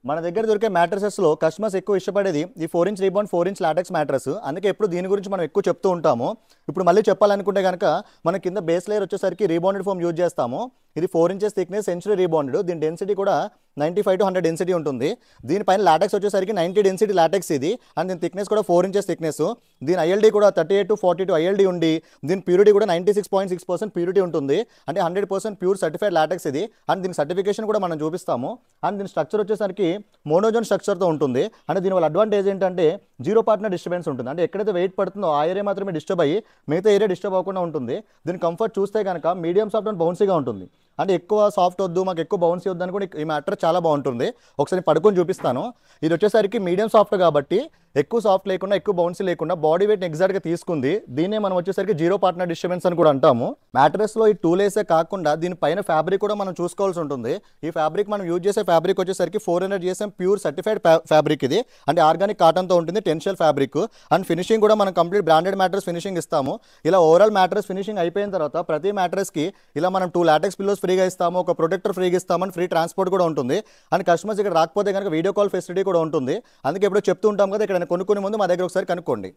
మన దగ్గర దొరికే మ్యాట్రసెస్లో కస్టమర్స్ ఎక్కువ ఇష్టపడేది ఈ 4 inch rebound 4 inch LaTeX mattress. అందుకే ఎప్పుడు దీని గురించి మనం ఎక్కువ చెప్తూ ఉంటాము. ఇప్పుడు మళ్ళీ చెప్పాలనుకుంటే కనుక మన కింద బేస్ లేయర్ వచ్చేసరికి రీబౌండెడ్ ఫోమ్ యూజ్ చేస్తాము. ఇది 4 ఇంచెస్ థిక్నెస్ సెంచురీ రీబౌండెడ్. దీని డెన్సిటీ కూడా 95 to 100 డెన్సిటీ ఉంటుంది. దీనిపైన లాటెక్స్ వచ్చేసరికి 90 డెన్సిటీ లాటెక్స్ ఇది. అండ్ దీని థిక్నెస్ కూడా 4 ఇంచెస్ థిక్నెస్. దీని ఐఎల్డీ కూడా 38 to 42 ఐఎల్డీ ఉండి దీని ప్యూరిటీ కూడా 96.6% ప్యూరిటీ ఉంటుంది. అంటే 100% ప్యూర్ సర్టిఫైడ్ లాటెక్స్ ఇది. అండ్ దీని సర్టిఫికేషన్ కూడా మనం చూపిస్తాము. అండ్ దీని స్ట్రక్చర్ వచ్చేసరికి మోనోజోన్ స్ట్రక్చర్తో ఉంటుంది. అంటే దీనివల్ల అడ్వాంటేజ్ ఏంటంటే జీరో పార్ట్నర్ డిస్టర్బెన్స్ ఉంటుంది. అంటే ఎక్కడైతే వెయిట్ పడుతుందో ఆ ఏరియా మాత్రమే డిస్టర్బ్ అయ్యి మిగతా ఏరియా డిస్టర్బ్ అవ్వకుండా ఉంటుంది. దీని కంఫర్ట్ చూస్తే కనుక మీడియం సాఫ్ట్ అండ్ బౌన్సీగా ఉంటుంది. అంటే ఎక్కువ సాఫ్ట్ వద్దు, మాకు ఎక్కువ బౌన్సీ వద్దు అని కూడా ఈ మ్యాటర్ చాలా బాగుంటుంది. ఒకసారి పడుకొని చూపిస్తాను. ఇది వచ్చేసరికి మీడియం సాఫ్ట్ కాబట్టి ఎక్కువ సాఫ్ట్ లేకుండా ఎక్కువ బౌన్సీ లేకుండా బాడీ వెయిట్ ఎగ్జాక్ట్గా తీసుకుంది. దీన్నే మనం వచ్చేసరికి జీరో పార్ట్నర్ డిస్టర్బెన్స్ అని కూడా అంటాము. మ్యాట్రెస్లో ఈ 2 లేసే కాకుండా దీనిపైన ఫ్యాబ్రిక్ కూడా మనం చూసుకోవాల్సి ఉంటుంది. ఈ ఫ్యాబ్రిక్ మనం యూజ్ చేసే ఫ్యాబ్రిక్ వచ్చేసరికి 400 GSM ప్యూర్ సర్టిఫైడ్ ఫ్యాబ్రిక్ ఇది. అంటే ఆర్గానిక్ కాటన్తో ఉంటుంది, టెన్షియల్ ఫ్యాబ్రిక్. అండ్ ఫినిషింగ్ కూడా మనం కంప్లీట్ బ్రాండెడ్ మ్యాట్రెస్ ఫినిషింగ్ ఇస్తాము. ఇలా ఓవరాల్ మ్యాట్రెస్ ఫినిషింగ్ అయిపోయిన తర్వాత ప్రతి మ్యాట్రెస్కి ఇలా మనం 2 లాటెక్స్ పిల్లోస్ ఫ్రీగా ఇస్తాము, ఒక ప్రొటెక్టర్ ఫ్రీగా ఇస్తామని ఫ్రీ ట్రాన్స్పోర్ట్ కూడా ఉంటుంది. అండ్ కస్టమర్స్ ఇక్కడ రాకపోతే కనుక వీడియో కాల్ ఫెసిలిటీ కూడా ఉంటుంది. అందుకే ఎప్పుడో చెప్తూ ఉంటాం కదా, ఇక్కడ కొనుక్కునే ముందు మా దగ్గర ఒకసారి కనుక్కోండి.